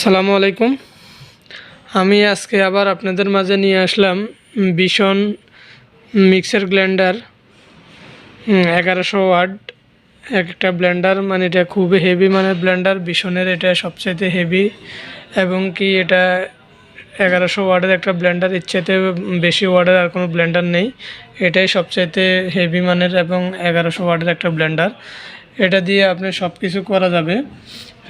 আসসালামু আলাইকুম। আমি আজকে আবার আপনাদের মাঝে নিয়ে আসলাম ভীষণ মিক্সার ব্লেন্ডার 1100 ওয়াট একটা ব্লেন্ডার। মানে এটা খুবই হেভি মানের ব্লেন্ডার, ভীষণের এটা সবচাইতে হেভি এবং কি এটা 1100 ওয়াটের একটা ব্লেন্ডার। এর চাইতে বেশি ওয়াটের আর কোনো ব্লেন্ডার নেই, এটাই সবচাইতে হেভি মানের এবং 1100 ওয়াটের একটা ব্লেন্ডার। এটা দিয়ে আপনি সব কিছু করা যাবে,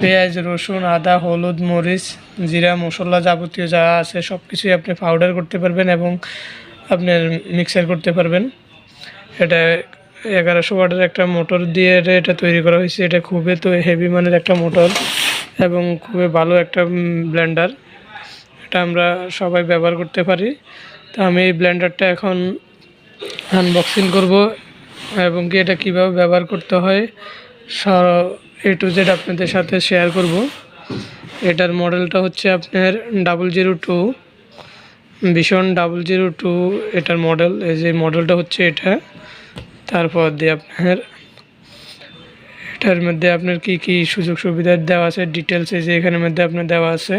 পেঁয়াজ, রসুন, আদা, হলুদ, মরিচ, জিরা, মশলা যাবতীয় যা আছে সব কিছুই আপনি পাউডার করতে পারবেন এবং আপনার মিক্সার করতে পারবেন। এটা 1100 ওয়াটের একটা মোটর দিয়ে এটা তৈরি করা হয়েছে। এটা খুবই তো হেভি মানের একটা মোটর এবং খুবই ভালো একটা ব্লেন্ডার। এটা আমরা সবাই ব্যবহার করতে পারি। তো আমি এই ব্লেন্ডারটা এখন আনবক্সিং করব এবং কি এটা কীভাবে ব্যবহার করতে হয় A to Z আপনাদের সাথে শেয়ার করব। এটার মডেলটা হচ্ছে আপনার 002 ভীষণ 002 এটার মডেল। এই যে মডেলটা হচ্ছে এটা। তারপর দিয়ে আপনার এটার মধ্যে আপনার কি কি সুযোগ সুবিধা দেওয়া আছে ডিটেলস এই যে এখানের মধ্যে আপনার দেওয়া আছে।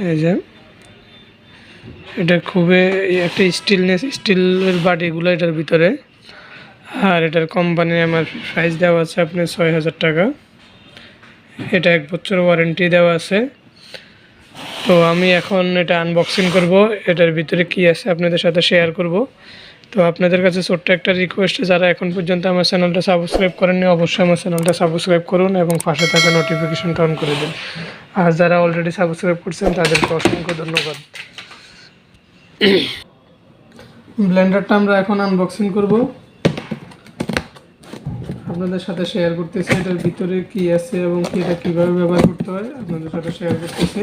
এই যে এটা খুবই একটা স্টিলের বাটিগুলো এটার ভিতরে। আর এটার কোম্পানি আমার প্রাইস দেওয়া আছে আপনার 6000 টাকা। এটা 1 বছর ওয়ারেন্টি দেওয়া আছে। তো আমি এখন এটা আনবক্সিং করব, এটার ভিতরে কি আছে আপনাদের সাথে শেয়ার করব। তো আপনাদের কাছে ছোট্ট একটা রিকোয়েস্ট, যারা এখন পর্যন্ত আমার চ্যানেলটা সাবস্ক্রাইব করেননি অবশ্যই আমার চ্যানেলটা সাবস্ক্রাইব করুন এবং পাশে থাকা নোটিফিকেশনটা অন করে দিন। আর যারা অলরেডি সাবস্ক্রাইব করছেন তাদেরকে অসংখ্য ধন্যবাদ। ব্লেন্ডারটা আমরা এখন আনবক্সিং করব, আপনাদের সাথে শেয়ার করতেছি এটার ভিতরে কি আছে এবং এটা কীভাবে ব্যবহার করতে হয় আপনাদের সাথে শেয়ার করতেছি।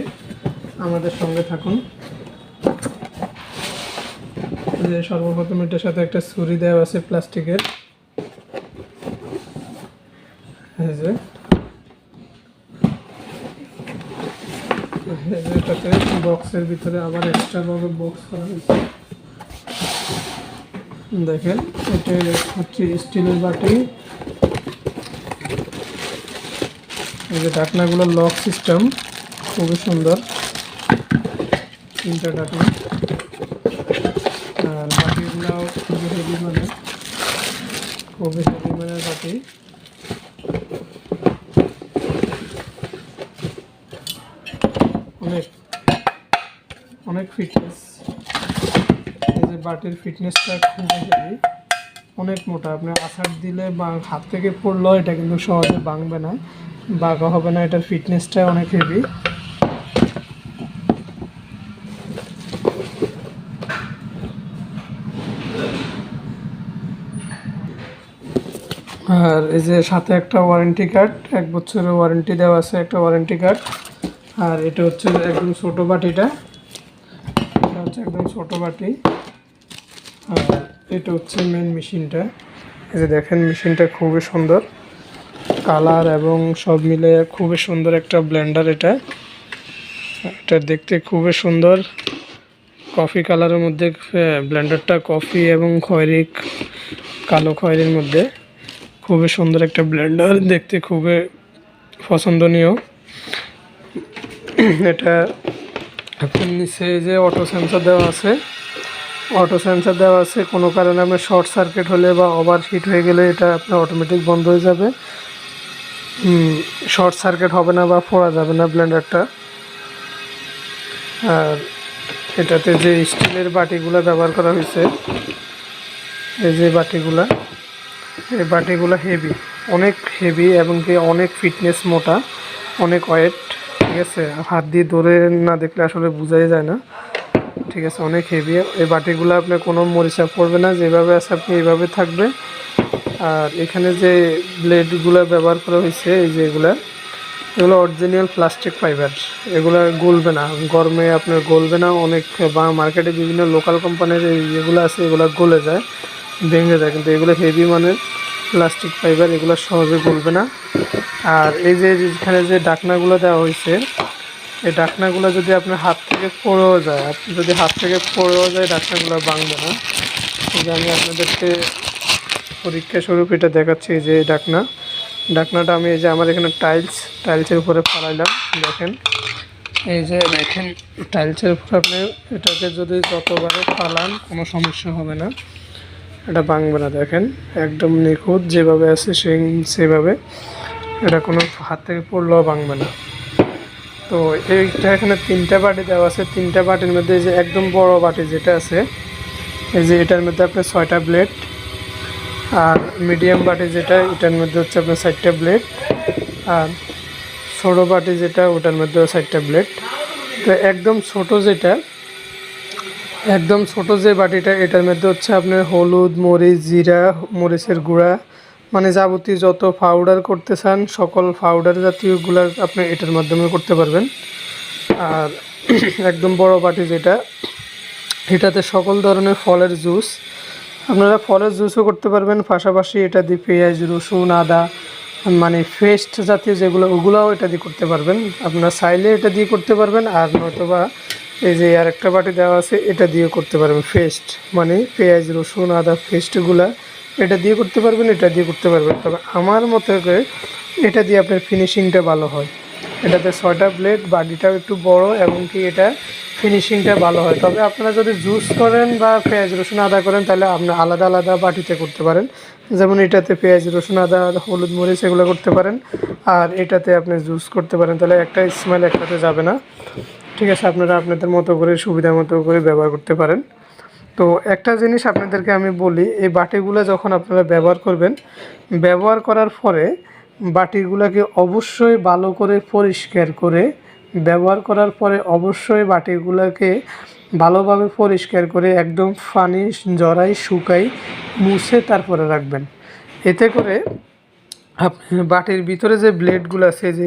আমাদের সঙ্গে থাকুন। যে সর্বপ্রথম এটার সাথে একটা ছুরি দেওয়া আছে প্লাস্টিকের। এই যে এটাতে বক্সের ভিতরে আবার এক্সট্রাভাবে বক্স করা হয়েছে। দেখেন এটা হচ্ছে স্টিলের বাটি। এই যে ঢাকনাগুলো লক সিস্টেম, খুবই সুন্দর 3টা ঢাকনা। আর বাটিগুলো খুবই হেভি মানের বাটি। অনেক ফিটনেস। এই যে বাটির ফিটনেসটা খুবই হেভি, অনেক মোটা। আপনি আছাড় দিলে বা হাত থেকে পড়লেও এটা কিন্তু সহজে ভাঙবে না, বাঁকা হবে না। এটার ফিটনেসটা অনেক হেভি। আর এই যে সাথে একটা ওয়ারেন্টি কার্ড, 1 বছরের ওয়ারেন্টি দেওয়া আছে একটা ওয়ারেন্টি কার্ড। আর এটা হচ্ছে একদম ছোট বাটিটা, এটা হচ্ছে একদম ছোট বাটি। আর এটা হচ্ছে মেন মেশিনটা। এই যে দেখেন মেশিনটা খুবই সুন্দর, কালার এবং সব মিলে খুবই সুন্দর একটা ব্লেন্ডার। এটা দেখতে খুবই সুন্দর, কফি কালারের মধ্যে ব্লেন্ডারটা, কফি এবং খয়েরি কালো খয়েরির মধ্যে খুবই সুন্দর একটা ব্লেন্ডার, দেখতে খুবই পছন্দনীয়। এটা আপনার নিচে যে অটো সেন্সর দেওয়া আছে, কোনো কারণে আপনার শর্ট সার্কিট হলে বা ওভার হিট হয়ে গেলে এটা আপনার অটোমেটিক বন্ধ হয়ে যাবে। শর্ট সার্কিট হবে না বা পোড়া যাবে না ব্লেন্ডারটা। আর এটাতে যে স্টিলের বাটিগুলো ব্যবহার করা হয়েছে, এই যে এই বাটিগুলো হেভি, অনেক হেভি এবং কি অনেক ফিটনেস, মোটা, অনেক ওয়েট। ঠিক আছে, হাত দিয়ে ধরে না দেখলে আসলে বোঝাই যায় না। ঠিক আছে, অনেক হেভি। এই বাটিগুলো আপনার কোনো মরিচা পড়বে না, যেভাবে আছে আপনি এইভাবে থাকবে। আর এখানে যে ব্লেডগুলো ব্যবহার করা হয়েছে, এই যে এগুলো অরিজিনাল প্লাস্টিক ফাইবার। এগুলো গলবে না, গরমে আপনার গলবে না। অনেক বা মার্কেটে বিভিন্ন লোকাল কোম্পানির যেগুলো আছে এগুলো গলে যায়, ভেঙে যায়, কিন্তু এগুলো হেভি মানের প্লাস্টিক ফাইবার, এগুলো সহজে গলবে না। আর এই যে এখানে যে ঢাকনাগুলো দেওয়া হয়েছে, এই ঢাকনাগুলো যদি আপনার হাত থেকে পড়েও যায়, ঢাকনাগুলো ভাঙবে না। এই যে আমি আপনাদেরকে পরীক্ষা স্বরূপ এটা দেখাচ্ছি। যে ঢাকনা, ঢাকনাটা আমি এই যে আমার এখানে টাইলসের উপরে ফালাইলাম, দেখেন এই যে দেখেন টাইলসের উপরে আপনি এটাকে যদি যতবারে ফালান কোনো সমস্যা হবে না, এটা ভাঙবে না। দেখেন একদম নিখুঁত যেভাবে আছে সেভাবে, এটা কোনো হাত থেকে পড়লেও ভাঙবে না। তো এইটা এখানে 3টা বাটি দেওয়া আছে, 3টা বাটির মধ্যে এই যে একদম বড় বাটি যেটা আছে এই যে এটার মধ্যে আপনার 6টা ব্লেড, আর মিডিয়াম বাটি যেটা এটার মধ্যে হচ্ছে আপনার 4টা ব্লেড, আর ছোটো বাটি যেটা ওটার মধ্যেও 4টা ব্লেড। তো একদম ছোট যে বাটিটা এটার মধ্যে হচ্ছে আপনার হলুদ, মরিচ, জিরা, মরিচের গুঁড়া, মানে যাবতীয় যত পাউডার করতে চান সকল পাউডার জাতীয়গুলো আপনি এটার মাধ্যমে করতে পারবেন। আর একদম বড় বাটি যেটা এটাতে সকল ধরনের ফলের জুস, আপনারা ফলের জুসও করতে পারবেন, পাশাপাশি এটা দিয়ে পেঁয়াজ, রসুন, আদা, মানে পেস্ট জাতীয় যেগুলো ওগুলোও এটা দিয়ে করতে পারবেন। আপনারা চাইলে এটা দিয়ে করতে পারবেন, আর নয়তোবা এই যে আরেকটা বাটি দেওয়া আছে এটা দিয়ে করতে পারবেন। পেস্ট মানে পেঁয়াজ, রসুন, আদা পেস্টগুলা এটা দিয়ে করতে পারবেন, এটা দিয়ে করতে পারবেন। তবে আমার মতে করে এটা দিয়ে আপনার ফিনিশিংটা ভালো হয়। এটাতে 6টা ব্লেড, বাটিটাও একটু বড়, এবং কি এটা ফিনিশিংটা ভালো হয়। তবে আপনারা যদি জুস করেন বা পেঁয়াজ, রসুন, আদা করেন তাহলে আপনি আলাদা আলাদা বাটিতে করতে পারেন। যেমন এটাতে পেঁয়াজ, রসুন, আদা, হলুদ, মরিচ এগুলো করতে পারেন, আর এটাতে আপনি জুস করতে পারেন। তাহলে একটা স্মেল একটাতে যাবে না। ঠিক আছে, আপনারা আপনাদের মতো করে সুবিধা মতো করে ব্যবহার করতে পারেন। তো একটা জিনিস আপনাদেরকে আমি বলি, এই বাটিগুলো যখন আপনারা ব্যবহার করবেন, ব্যবহার করার পরে বাটিগুলোকে অবশ্যই ভালো করে পরিষ্কার করে, ব্যবহার করার পরে অবশ্যই বাটিগুলোকে ভালোভাবে পরিষ্কার করে একদম পানি ঝরাই শুকাই মুছে তারপরে রাখবেন। এতে করে আপনার বাটির ভিতরে যে ব্লেডগুলো আছে, যে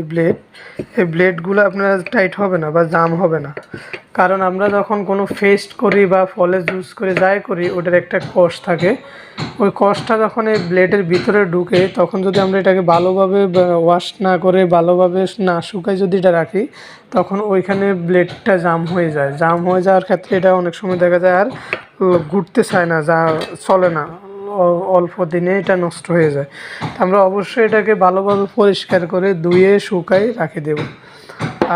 এই ব্লেডগুলো আপনার টাইট হবে না বা জাম হবে না। কারণ আমরা যখন কোনো পেস্ট করি বা ফলের জুস করে যাই করি, ওটার একটা কষ থাকে, ওই কষটা যখন এই ব্লেডের ভিতরে ঢুকে, তখন যদি আমরা এটাকে ভালোভাবে ওয়াশ না করে ভালোভাবে না শুকাই যদি এটা রাখি, তখন ওইখানে ব্লেডটা জাম হয়ে যায়। জাম হয়ে যাওয়ার ক্ষেত্রে এটা অনেক সময় দেখা যায় আর ঘুরতে চায় না, যা চলে না, অল্প দিনে এটা নষ্ট হয়ে যায়। আমরা অবশ্যই এটাকে ভালোভাবে পরিষ্কার করে ধুয়ে শুকাই রাখে দেব।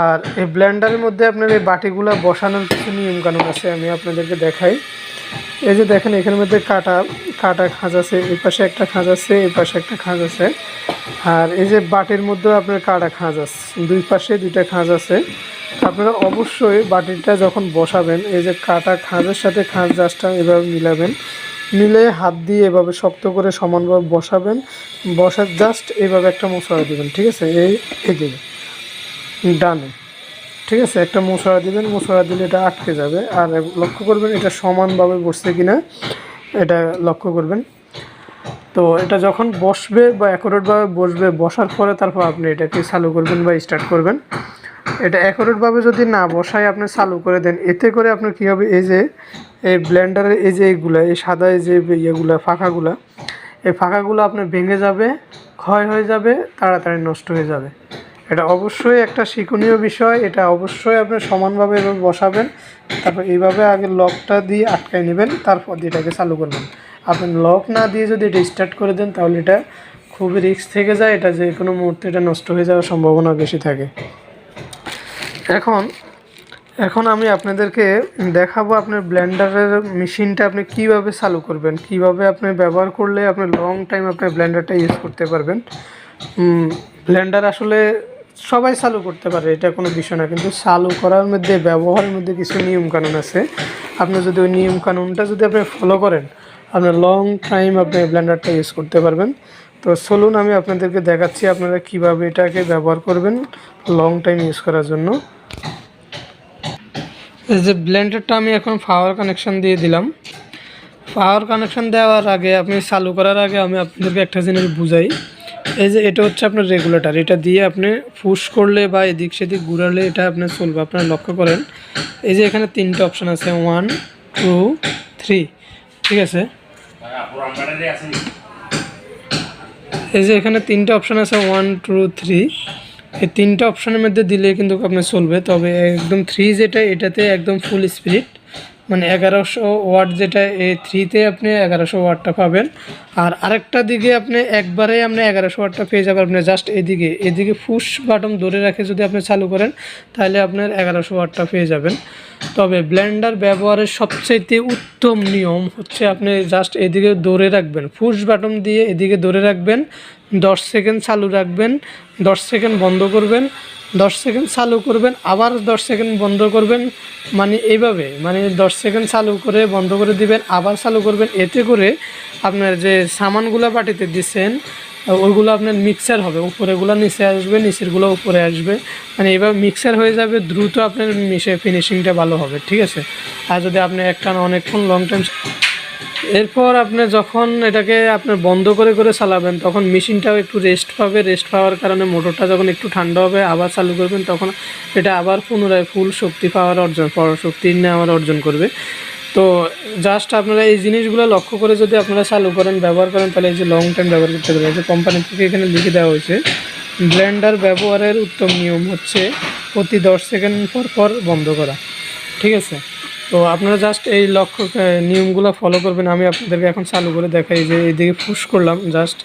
আর এই ব্লেন্ডারের মধ্যে আপনার এই বাটিগুলো বসানোর কিছু নিয়মকানুন আছে, আমি আপনাদেরকে দেখাই। এই যে দেখেন এখানের মধ্যে কাটা খাঁজ আছে, এই পাশে একটা খাঁজ আছে, এই পাশে একটা খাঁজ আছে, আর এই যে বাটির মধ্যেও আপনার কাটা খাঁজ আছে, দুই পাশে 2টা খাঁজ আছে। আপনারা অবশ্যই বাটিটা যখন বসাবেন, এই যে কাটা খাঁজের সাথে খাঁজ জাস্টটা এভাবে মিলাবেন, মিলে হাত দিয়ে এভাবে শক্ত করে সমানভাবে বসাবেন, বসার জাস্ট এইভাবে একটা মশলা দেবেন। ঠিক আছে, এই দিকে ডানে, ঠিক আছে, একটা মশলা দিবেন, মশলা দিলে এটা আটকে যাবে। আর লক্ষ্য করবেন এটা সমানভাবে বসছে কিনা, এটা লক্ষ্য করবেন। তো এটা যখন বসবে বা অ্যাকুরেটভাবে বসবে, বসার পরে তারপর আপনি এটাকে চালু করবেন বা স্টার্ট করবেন। এটা অ্যাকুরেটভাবে যদি না বসায় আপনি চালু করে দেন, এতে করে আপনার কী হবে, এই যে এই ব্লেন্ডারের এই যে এইগুলা, এই সাদা এই যে ইয়েগুলা ফাঁকাগুলা, এই ফাঁকাগুলো আপনার ভেঙে যাবে, ক্ষয় হয়ে যাবে, তাড়াতাড়ি নষ্ট হয়ে যাবে। এটা অবশ্যই একটা শিক্ষণীয় বিষয়, এটা অবশ্যই আপনি সমানভাবে এভাবে বসাবেন, তারপর এইভাবে আগে লকটা দিয়ে আটকায় নেবেন, তারপর এটাকে চালু করবেন। আপনি লক না দিয়ে যদি এটা স্টার্ট করে দেন তাহলে এটা খুবই রিস্ক থেকে যায়, এটা যে কোনো মুহূর্তে এটা নষ্ট হয়ে যাওয়ার সম্ভাবনা বেশি থাকে। এখন আমি আপনাদেরকে দেখাবো আপনার ব্লেন্ডারের মেশিনটা আপনি কিভাবে চালু করবেন, কিভাবে আপনি ব্যবহার করলে আপনি লং টাইম আপনার ব্লেন্ডারটা ইউজ করতে পারবেন। ব্লেন্ডার আসলে সবাই চালু করতে পারে, এটা কোনো বিষয় না, কিন্তু চালু করার মধ্যে ব্যবহারের মধ্যে কিছু নিয়মকানুন আছে। আপনি যদি ওই নিয়মকানুনটা যদি আপনি ফলো করেন, আপনার লং টাইম আপনি ব্লেন্ডারটা ইউজ করতে পারবেন। তো চলুন আমি আপনাদেরকে দেখাচ্ছি আপনারা কিভাবে এটাকে ব্যবহার করবেন লং টাইম ইউজ করার জন্য। এই যে ব্লেন্ডারটা আমি এখন পাওয়ার কানেকশান দিয়ে দিলাম। পাওয়ার কানেকশান দেওয়ার আগে, আপনি চালু করার আগে আমি আপনাদেরকে একটা জিনিস বুঝাই। এই যে এটা হচ্ছে আপনার রেগুলেটর, এটা দিয়ে আপনি পুশ করলে বা এদিক সেদিক ঘুরালে এটা আপনার চলবে। আপনারা লক্ষ্য করেন এই যে এখানে 3টে অপশান আছে, 1 2 3, ঠিক আছে। এই যে এখানে 3টে অপশান আছে 1 2 3, এই 3টে অপশানের মধ্যে দিলে কিন্তু আপনার চলবে। তবে একদম 3 যেটা, এটাতে একদম ফুল স্পিড, মানে 1100 ওয়াট, যেটা এই 3-তে আপনি 1100 ওয়াটটা পাবেন। আর আরেকটা দিকে আপনি একবারেই আপনি 1100 ওয়াটটা পেয়ে যাবেন। আপনি জাস্ট এদিকে পুশ বাটন ধরে রাখে যদি আপনি চালু করেন তাহলে আপনার 1100 ওয়াটটা পেয়ে যাবেন। তবে ব্লেন্ডার ব্যবহারের সবচাইতে উত্তম নিয়ম হচ্ছে আপনি জাস্ট এদিকে ধরে রাখবেন, পুশ বাটন দিয়ে এদিকে ধরে রাখবেন, 10 সেকেন্ড চালু রাখবেন, 10 সেকেন্ড বন্ধ করবেন, 10 সেকেন্ড চালু করবেন, আবার 10 সেকেন্ড বন্ধ করবেন, মানে এইভাবে, মানে 10 সেকেন্ড চালু করে বন্ধ করে দিবেন, আবার চালু করবেন। এতে করে আপনার যে সামানগুলো বাটিতে দিচ্ছেন ওইগুলো আপনার মিক্সার হবে, উপরেগুলো নিচে আসবে, নিচেরগুলো উপরে আসবে, মানে এইভাবে মিক্সার হয়ে যাবে, দ্রুত আপনার ফিনিশিংটা ভালো হবে, ঠিক আছে। আর যদি আপনি একটানা অনেকক্ষণ লং টাইম, এরপর আপনি যখন এটাকে আপনার বন্ধ করে করে চালাবেন তখন মেশিনটাও একটু রেস্ট পাবে। রেস্ট পাওয়ার কারণে মোটরটা যখন একটু ঠান্ডা হবে আবার চালু করবেন তখন এটা আবার পুনরায় ফুল শক্তি শক্তি নেওয়ার অর্জন করবে। তো জাস্ট আপনারা এই জিনিসগুলো লক্ষ্য করে যদি আপনারা চালু করেন, ব্যবহার করেন, তাহলে এই যে লং টাইম ব্যবহার করতে পারবেন। যে কোম্পানি থেকে এখানে লিখে দেওয়া হয়েছে ব্লেন্ডার ব্যবহারের উত্তম নিয়ম হচ্ছে প্রতি 10 সেকেন্ড পর পর বন্ধ করা, ঠিক আছে। তো আপনারা জাস্ট এই নিয়মগুলো ফলো করবেন। আমি আপনাদেরকে এখন চালু করে দেখাই যে এইদিকে পুশ করলাম, জাস্ট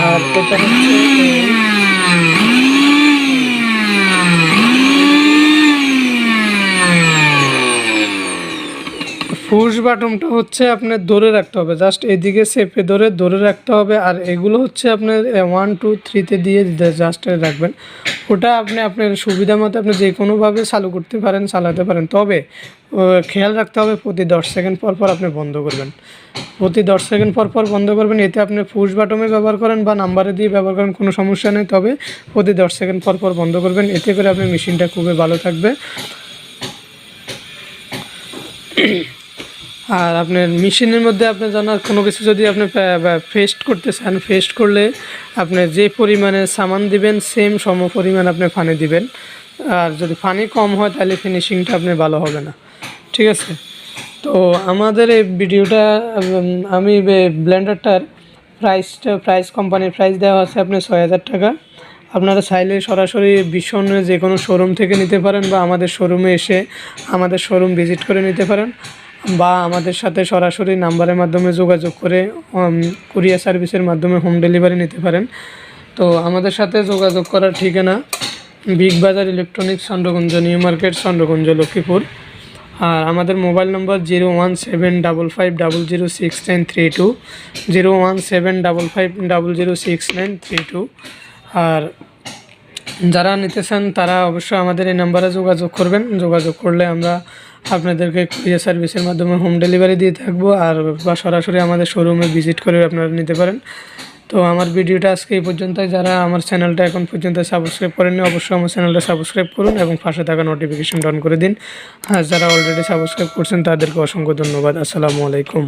আর এটা হচ্ছে পুশ বাটনটা হচ্ছে আপনার ধরে রাখতে হবে, জাস্ট এদিকে চেপে ধরে রাখতে হবে। আর এগুলো হচ্ছে আপনার 1 2 3-তে দিয়ে জাস্ট রাখবেন। ওটা আপনি আপনার সুবিধা মতো আপনি যে কোনোভাবে চালু করতে পারেন, চালাতে পারেন। তবে খেয়াল রাখতে হবে প্রতি 10 সেকেন্ড পর পর আপনি বন্ধ করবেন, প্রতি 10 সেকেন্ড পর পর বন্ধ করবেন। এতে আপনি পুশ বাটনে ব্যবহার করেন বা নাম্বারে দিয়ে ব্যবহার করেন, কোনো সমস্যা নেই। তবে প্রতি 10 সেকেন্ড পর পর বন্ধ করবেন, এতে করে আপনার মেশিনটা খুবই ভালো থাকবে। আর আপনার মেশিনের মধ্যে আপনি জানার কোনো কিছু যদি আপনি পেস্ট করতে চান, পেস্ট করলে আপনি যে পরিমাণে সামান দিবেন সেম সম পরিমাণ আপনি পানি দিবেন। আর যদি পানি কম হয় তাহলে ফিনিশিংটা আপনি ভালো হবে না, ঠিক আছে। তো আমাদের এই ভিডিওটা আমি ব্লেন্ডারটার প্রাইস কোম্পানির প্রাইস দেওয়া আছে আপনি 6000 টাকা। আপনারা চাইলে সরাসরি ভীষণে যে কোনো শোরুম থেকে নিতে পারেন বা আমাদের শোরুমে এসে আমাদের শোরুম ভিজিট করে নিতে পারেন, বা আমাদের সাথে সরাসরি নাম্বারের মাধ্যমে যোগাযোগ করে কুরিয়ার সার্ভিসের মাধ্যমে হোম ডেলিভারি নিতে পারেন। তো আমাদের সাথে যোগাযোগ করার ঠিকানা Big Bazaar electronics, Chandraganj new market, Chandraganj, Lakshmipur. আর আমাদের মোবাইল নম্বর 01755006932, 01755006932। আর যারা নিতে চান তারা অবশ্যই আমাদের এই নাম্বারে যোগাযোগ করবেন। যোগাযোগ করলে আমরা আপনাদেরকে কুরিয়ার সার্ভিসের মাধ্যমে হোম ডেলিভারি দিয়ে থাকবো, আর বা সরাসরি আমাদের শোরুমে ভিজিট করে আপনারা নিতে পারেন। তো আমার ভিডিওটা আজকে এই পর্যন্তই। যারা আমার চ্যানেলটা এখন পর্যন্ত সাবস্ক্রাইব করেননি অবশ্যই আমার চ্যানেলটা সাবস্ক্রাইব করুন এবং পাশে থাকা নোটিফিকেশন অন করে দিন। আর যারা অলরেডি সাবস্ক্রাইব করছেন তাদেরকে অসংখ্য ধন্যবাদ। আসসালামু আলাইকুম।